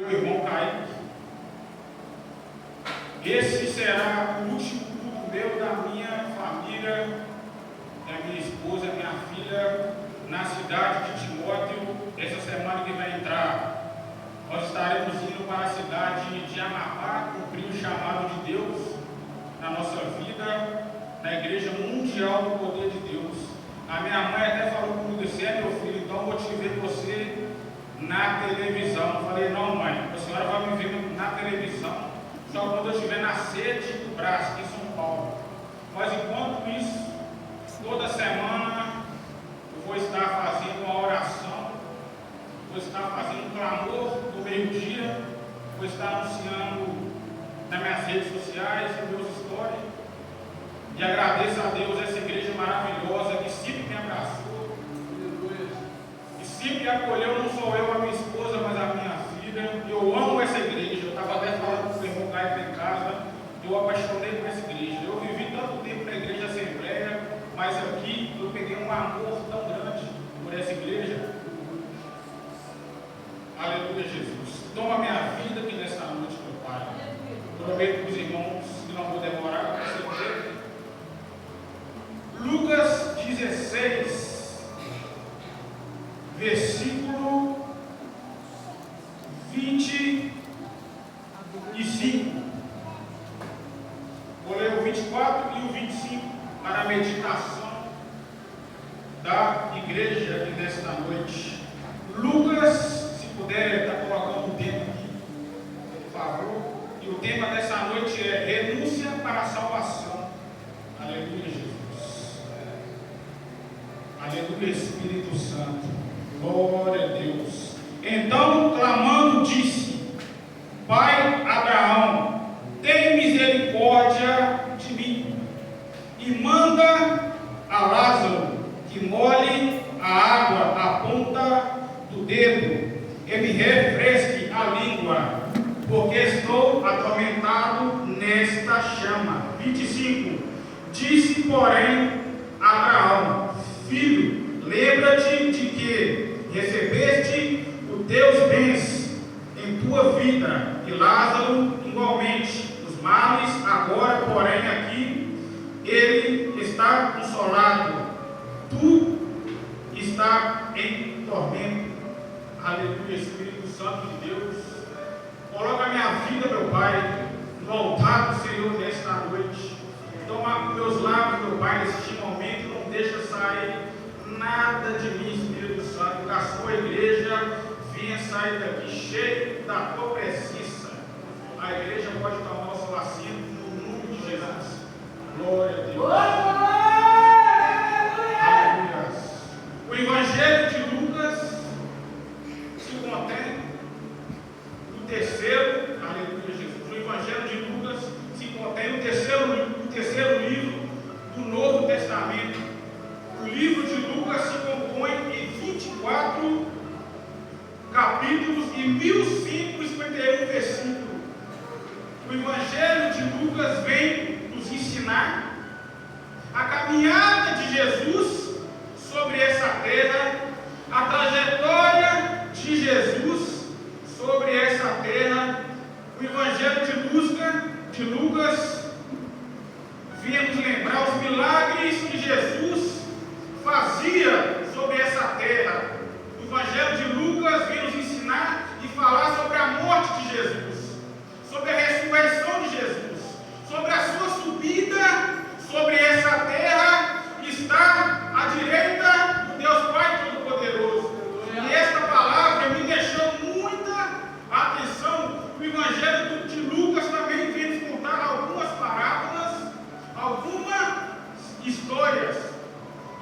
meu irmão Kaique. Esse será o último culto meu, da minha família, da minha esposa, minha filha, na cidade de Timóteo. Essa semana que vai entrar, nós estaremos indo para a cidade de Amapá, cumprir o chamado de Deus na nossa vida, na Igreja Mundial do Poder de Deus. A minha mãe até falou comigo assim: meu filho, então eu vou te ver você na televisão. Eu falei: não, mãe, a senhora vai me ver na televisão só quando eu estiver na sede do braço, aqui em São Paulo. Mas enquanto isso, toda semana eu vou estar fazendo uma oração, vou estar fazendo um clamor do meio-dia, vou estar anunciando nas minhas redes sociais, nos meus stories. E agradeço a Deus essa igreja maravilhosa que sempre me abraçou, que sempre me acolheu, não sou eu, a minha esposa, mas a minha filha. Eu amo essa igreja. Eu estava até falando com o irmão Caio em casa, eu apaixonei por essa igreja. Eu vivi tanto tempo na igreja Assembleia, mas aqui eu peguei um amor tão grande por essa igreja. Aleluia, Jesus. Toma a minha vida aqui nesta noite, meu Pai. Prometo para os irmãos que não vou demorar para você. Lucas 16, versículo 25. Vou ler o 24 e o 25 para a meditação da igreja aqui nesta noite. Lucas, se puder estar colocando o tema aqui, por favor. E o tema dessa noite é renúncia para a salvação. Aleluia, Jesus. Aleluia, Espírito Santo. Glória a Deus. Então, clamando, disse: Pai Abraão, tem misericórdia de mim e manda a Lázaro que molhe a água à ponta do dedo e me refresque a língua, porque estou atormentado nesta chama. 25. Disse, porém, Abraão: Filho, lembra-te de que recebeste os teus bens em tua vida, e Lázaro igualmente os males. Agora, porém, aqui ele está consolado, tu está em tormento. Aleluia, Espírito Santo de Deus. Coloca a minha vida, meu Pai, no altar do Senhor nesta noite. Toma meus lábios, meu Pai, neste momento. Não deixa sair nada de mim, Espírito Santo. Que a sua igreja venha sair daqui cheio da tua presença. A igreja pode tomar o seu assento no nome de Jesus. Glória a Deus. Aleluia. O Evangelho de Lucas se contém no terceiro, aleluia, Jesus. O Evangelho de Lucas se contém no terceiro livro do Novo Testamento. O livro de Lucas se compõe em 24 capítulos e 1151 versículos. O Evangelho de Lucas vem nos ensinar a caminhada de Jesus sobre essa terra, a trajetória de Jesus sobre essa terra. O Evangelho de Lucas vem nos lembrar os milagres que Jesus fazia sobre essa terra. O Evangelho de Lucas vem nos ensinar e falar sobre a morte de Jesus, sobre a ressurreição de Jesus, sobre a sua subida sobre essa terra, que está à direita do Deus Pai Todo-Poderoso. E esta palavra me deixou muita atenção. O Evangelho de Lucas também vem nos contar algumas parábolas, algumas histórias.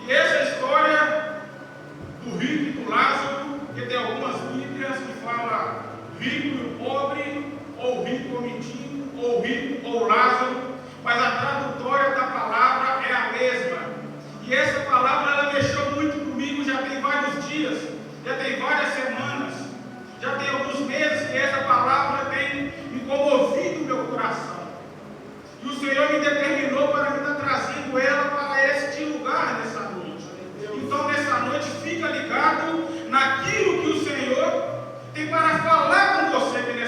E essa história do rico e do Lázaro, que tem algumas bíblias que falam rico e pobre, ou rico ou mendigo, ou rico ou Lázaro, mas a tradutória da palavra é a mesma. E essa palavra ela mexeu muito comigo, já tem vários dias, já tem várias semanas, já tem alguns meses que essa palavra tem me comovido o meu coração. E o Senhor me determinou para me estar trazendo ela para este lugar nessa noite. Então nessa noite fica ligado naquilo que o Senhor tem para falar com você nessa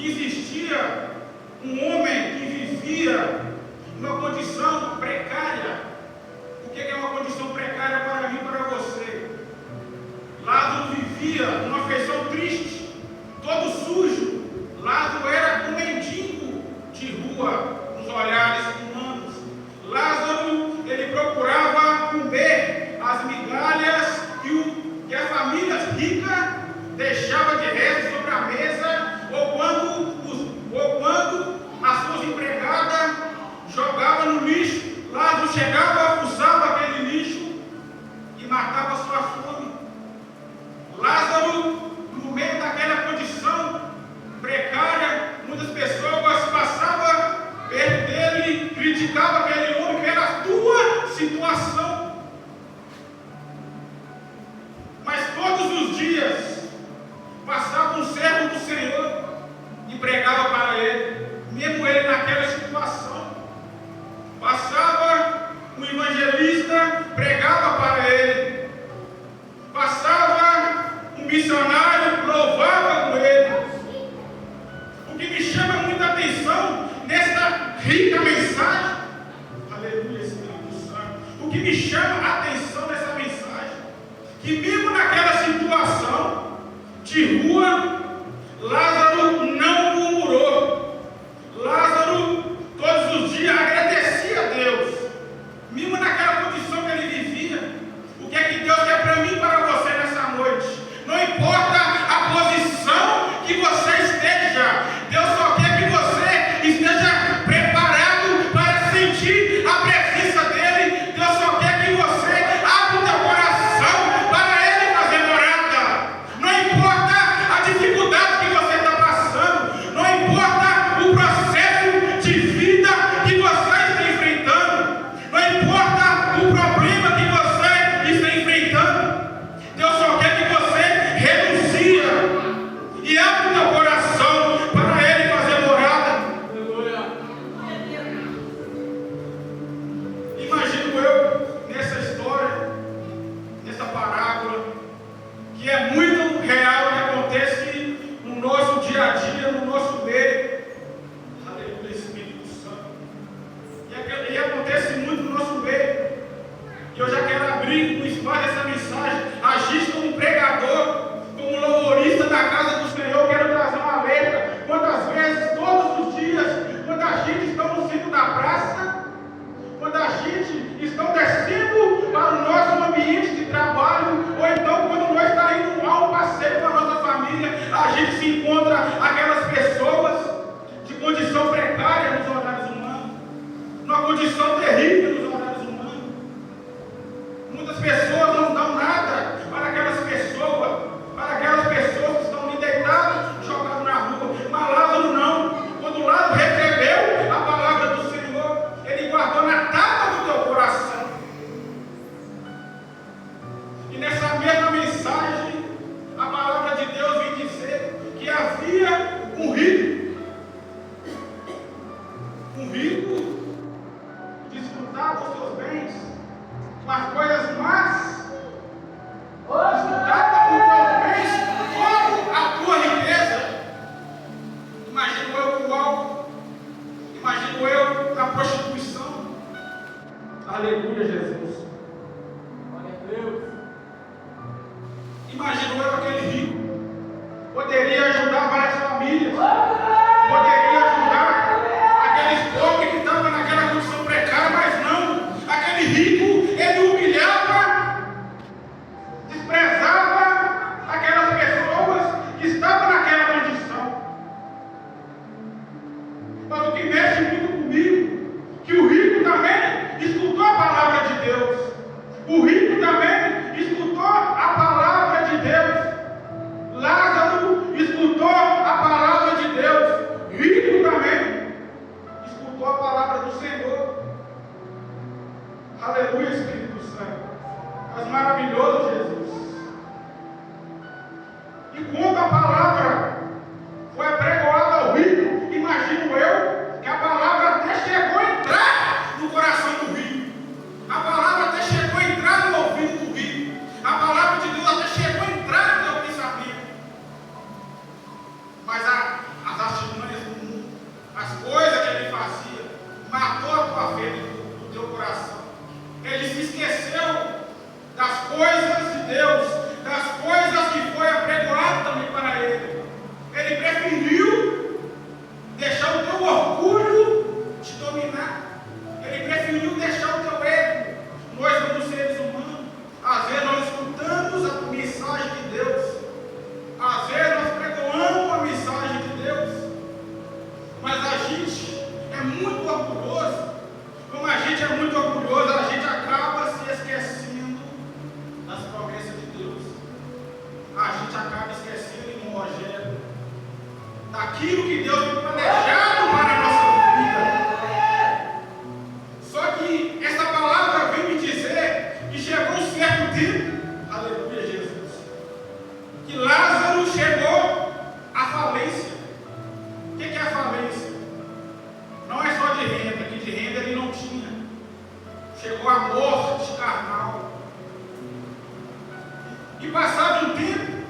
que existia um homem que vivia numa condição precária. O que é uma condição precária para mim e para você? Lázaro vivia numa feição triste, todo sujo. Lázaro era um mendigo de rua, nos olhares humanos. Lázaro, ele procurava comer as migalhas que a família rica deixava de resto sobre a mesa, ou quando as suas empregadas jogavam no lixo. Lázaro chegava, fuçava aquele lixo e matava sua fome. Lázaro, no meio daquela condição precária, muitas pessoas passavam perto dele, criticavam aquele homem pela tua situação. Mas todos os dias passava um servo do Senhor e pregava para ele, mesmo ele naquela situação. Passava um evangelista, pregava para ele. Passava um missionário, louvava com ele. O que me chama muita atenção nessa rica mensagem, aleluia, Espírito Santo, o que me chama a atenção nessa mensagem, que mesmo naquela situação de rua, Lázaro não murmurou. Lázaro todos os dias agradecia a Deus, mesmo naquela condição que ele vivia. O que é que Deus quer para mim e para você nessa noite? Não importa a posição que você esteja, Deus só quer que você esteja preparado para sentir a presença dEle. Deus só quer que você abra o teu coração para Ele fazer morada. Não importa a dificuldade que você está passando, não importa o processo de vida que você está enfrentando, não importa o problema que você está enfrentando, Deus só quer que você renuncia e abra o teu coração para Ele fazer morada. Imagino eu nessa história, nessa parábola, que é muito real, que acontece no nosso dia a dia, no nosso meio. Aleluia, Espírito Santo. E acontece muito no nosso meio. E eu já quero abrir um espaço dessa mensagem. Agir como pregador, como louvorista da casa do Senhor, quero trazer uma alerta. Quantas vezes, todos os dias, quando a gente está no centro da praça, quando a gente está descendo para o nosso ambiente de trabalho, ou então quando nós estamos indo a um passeio com a nossa família, a gente se encontra aquelas pessoas de condição precária nos horários humanos, numa condição terrível nos horários humanos. Muitas pessoas não dão nada para aquelas pessoas que estão ali deitadas, jogadas na rua. Mas Lázaro não. Quando Lázaro recebeu a palavra do Senhor, ele guardou na tábua do teu coração. E nessa mesma mensagem, a palavra de Deus vem dizer que havia um rico desfrutava os seus bens com as coisas más. Desfrutava com os teus bens como a tua riqueza. Imagino eu com o álcool, imagino eu na prostituição. Aleluia, Jesus. Glória a Deus. Imagino eu aquele rico, poderia ajudar várias famílias, poderia ajudar aqueles pobres que estavam naquela condição precária, mas não. Aquele rico, ele humilhava, desprezava aquelas pessoas que estavam naquela condição. Mas o que mexe muito comigo, que o rico também escutou a palavra de Deus. O rico também escutou a palavra de Deus. Lázaro escutou a palavra de Deus. Rico também escutou a palavra do Senhor. Aleluia, Espírito Santo. Mas maravilhoso, Jesus. E quando a palavra foi apregoada ao rico, imagino eu que a orgulhoso, como a gente é muito orgulhoso, a gente acaba se esquecendo das promessas de Deus. A gente acaba esquecendo, irmão Rogério, daquilo que Deus tem planejado para a nossa vida. Só que essa palavra vem me dizer que chegou um certo tempo, aleluia, Jesus, que Lázaro chegou à falência. O que é a falência? Não é só de renda, que de renda ele não tinha. Chegou à morte carnal. E passado um tempo,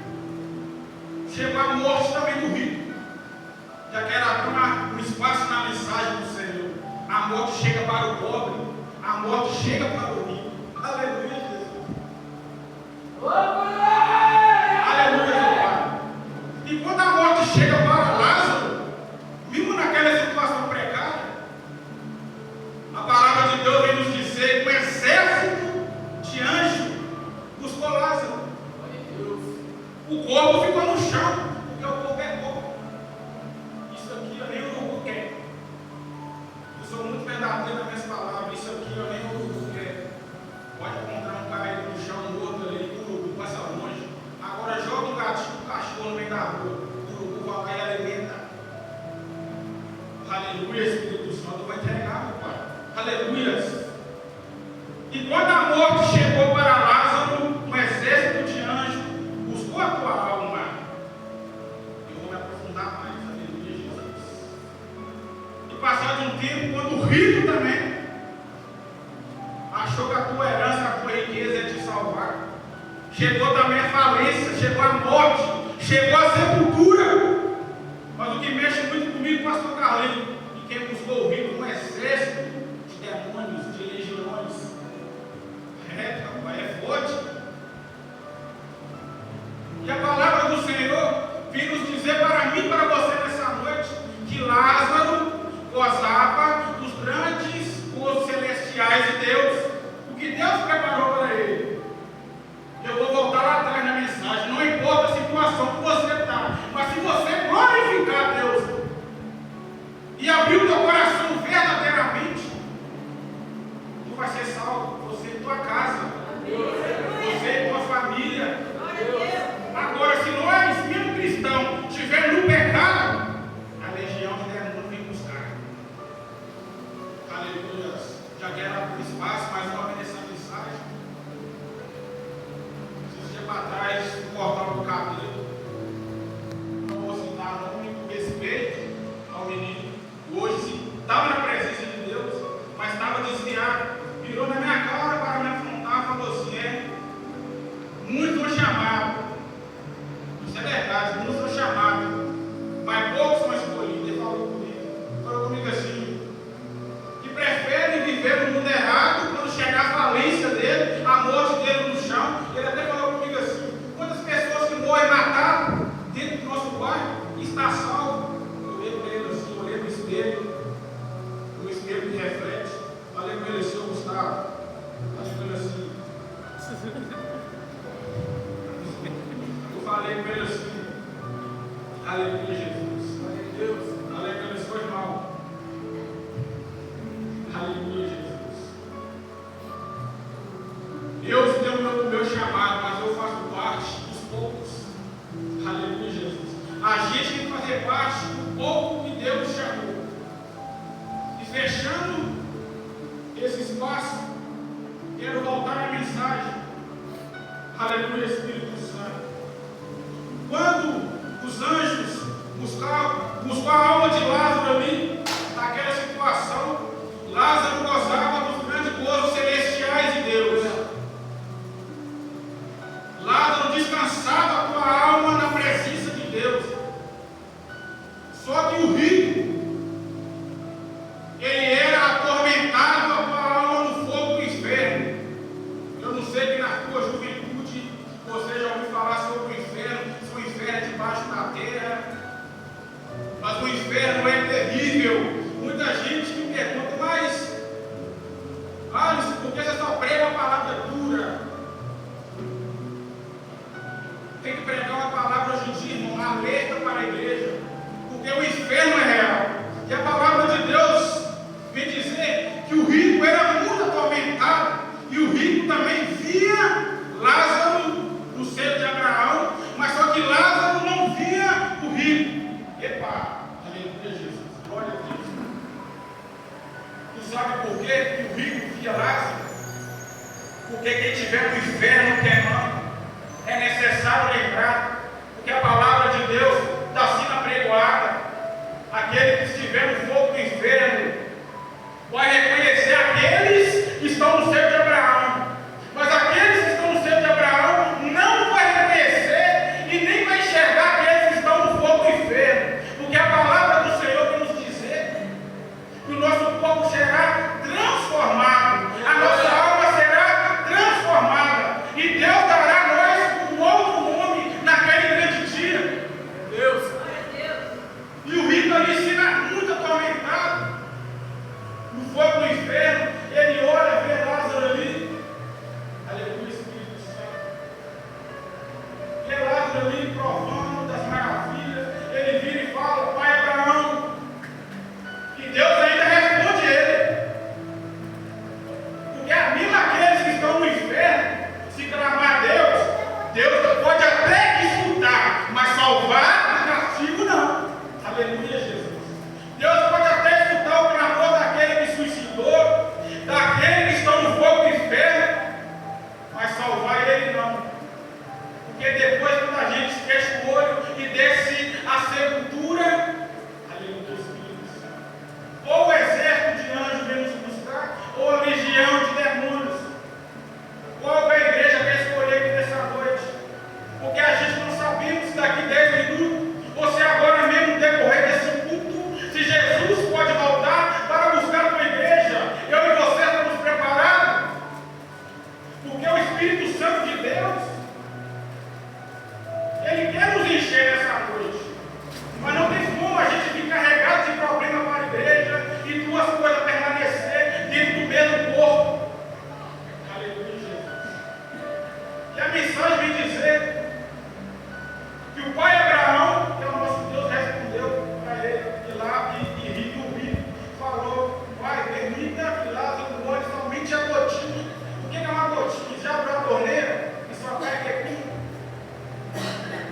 chegou a morte também do rico. Já que era um espaço na mensagem do Senhor. A morte chega para o pobre, a morte chega para o rico. Aleluia, Jesus. Aleluia, Pai. E quando a morte chega para Lázaro, mesmo naquela situação precária, a palavra de Deus vem nos dizer que um exército de anjos buscou Lázaro. O corpo ficou no chão, porque o corpo é corpo. Isso aqui eu nem o urubu quer. Eu sou muito verdadeiro nas minhas palavras. Isso aqui eu nem o urubu quer. Pode encontrar um caído no chão, morto ali, o urubu passa longe. Agora joga um gatinho, um cachorro no meio da rua. O urubu vai lá e alimenta. Aleluia, Espírito Santo vai entregar, meu Pai. Aleluia. E quando a morte chegou para Lázaro, um exército de anjos buscou a tua alma. Eu vou me aprofundar mais, aleluia, Jesus. E passado um tempo, quando o rico também achou que a tua herança, a tua riqueza ia te salvar, chegou também a falência, chegou a morte, chegou a sepultura. Mas o que mexe muito comigo, pastor Carlinhos, e quem buscou o rico, um exército de demônios, de legiões. Rapaz, é forte. E a palavra do Senhor vem nos dizer para mim e para você nessa noite que Lázaro gozava dos grandes gozos celestiais de Deus. O que Deus preparou para ele. Eu vou voltar lá atrás na mensagem. Não importa a situação que você está, mas se você glorificar Deus e abrir o teu coração verdadeiramente, tu vai ser salvo. Você e tua casa, você e tua família. Agora, se nós, mesmo cristão, estiver no pecado, a legião de demônios vem buscar. Aleluia. Já quero abrir espaço, mais uma vez nessa mensagem. Esses dias para trás, no portal do cabelo, não vou citar nome, com respeito ao menino. Hoje estava na presença de Deus, mas estava desviado. Virou na minha cara para me afrontar e falou assim: muitos são chamados. Isso é verdade, muitos são chamados, mas poucos são escolhidos. Ele falou comigo assim, que prefere viver no mundo errado, quando chegar a falência dele, a morte dele no chão. Ele até falou comigo assim: quantas pessoas que morrem matadas dentro do nosso bairro e está salvo? Eu olhei para ele assim, olhei para o espelho que reflete, falei para ele assim: ô Gustavo, falei para ele assim, eu falei para ele assim, aleluia, Jesus, falei para ele assim: foi mal, aleluia, Jesus, Deus deu o meu chamado, mas eu faço parte dos poucos, aleluia, Jesus. A gente tem que fazer parte do pouco que Deus chamou. E fechando esse espaço, quero voltar à mensagem. Aleluia, Espírito Santo. Quando os anjos buscou a alma de Lázaro ali, naquela situação, Lázaro gozava dos grandes gozos celestiais de Deus. Lázaro descansava a tua alma na presença de Deus. Só que o rico, ele era atormentado a tua alma no fogo do inferno. Eu não sei que na tua juventude você já ouviu falar sobre o inferno, se o inferno é debaixo da terra, mas o inferno é terrível. Muita gente me pergunta, mas Alisson, por que você só prega uma palavra dura? Tem que pregar uma palavra hoje em dia, irmão, alerta para a igreja, porque o inferno é real. E a palavra de Deus vem Sabe por quê que o rico via Lázaro? Porque quem estiver no inferno queimando, é necessário lembrar, porque a palavra de Deus está assim apregoada. Aquele que estiver no fogo do inferno vai reconhecer aqueles que estão no seio de Abraão, mas aqueles que estão no seio de Abraão não vai reconhecer e nem vai enxergar aqueles que estão no fogo do inferno, porque a palavra do Senhor quer nos dizer que o nosso corpo será transformado, a nossa alma será transformada, e Deus dará a nós um outro nome naquele grande dia. Deus. E o rico ali ensina muito atormentado, no fogo do inferno, ele olha, vê Lázaro ali, aleluia, Espírito Santo, vê Lázaro ali provando das maravilhas, ele vira e fala: Pai Abraão, e Deus ainda responde ele, porque a mim aqueles que estão no inferno, se clamar a Deus, Deus pode até escutar, mas salvar do castigo não. Aleluia, Jesus. Deus pode até escutar o clamor daquele que suicidou, daquele que está no fogo do inferno, mas salvar ele não. Porque depois, quando a gente fecha o olho e desce a sepultura, aleluia, Espírito Santo, ou o exército de anjos vem nos buscar, ou a legião de demônios. Qual é a igreja que escolher aqui nessa noite? Porque a gente não sabemos se daqui 10 minutos, ou se agora mesmo no decorrer desse culto, se Jesus pode voltar para buscar uma igreja. Eu e você estamos preparados? Porque o Espírito Santo de Deus, Ele quer nos encher nessa noite. Mas não tem como a gente ficar carregado de problema para a igreja e duas coisas permanecer dentro do mesmo corpo. Aleluia, Jesus. E a mensagem vem dizer que o pai Abraão, que é o nosso Deus, respondeu para ele, e lá, e rico, falou: Pai, permita que Lázaro molhe somente a gotinha. O que é uma gotinha? Já abriu a torneira e só cai repinho?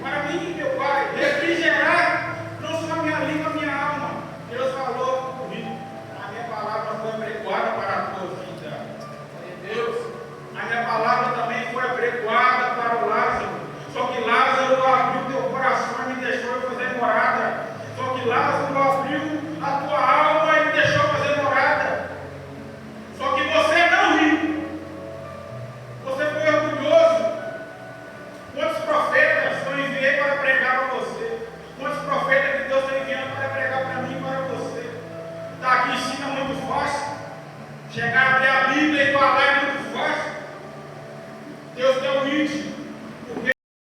Para mim, meu pai, refrigerar não só a minha língua, a minha alma. Deus falou comigo: a minha palavra foi apregoada para a tua vida. Deus, a minha palavra também foi apregoada para o Lázaro. Só que Lázaro abriu teu coração e me deixou fazer morada. Só que Lázaro abriu a tua alma e me deixou fazer morada. Só que você não riu. Você foi orgulhoso. Quantos profetas eu enviei para pregar para você? Quantos profetas que Deus está enviando para pregar para mim e para você? Está aqui em cima é muito fácil. Chegar até a Bíblia e falar é muito fácil. Deus deu o íntimo.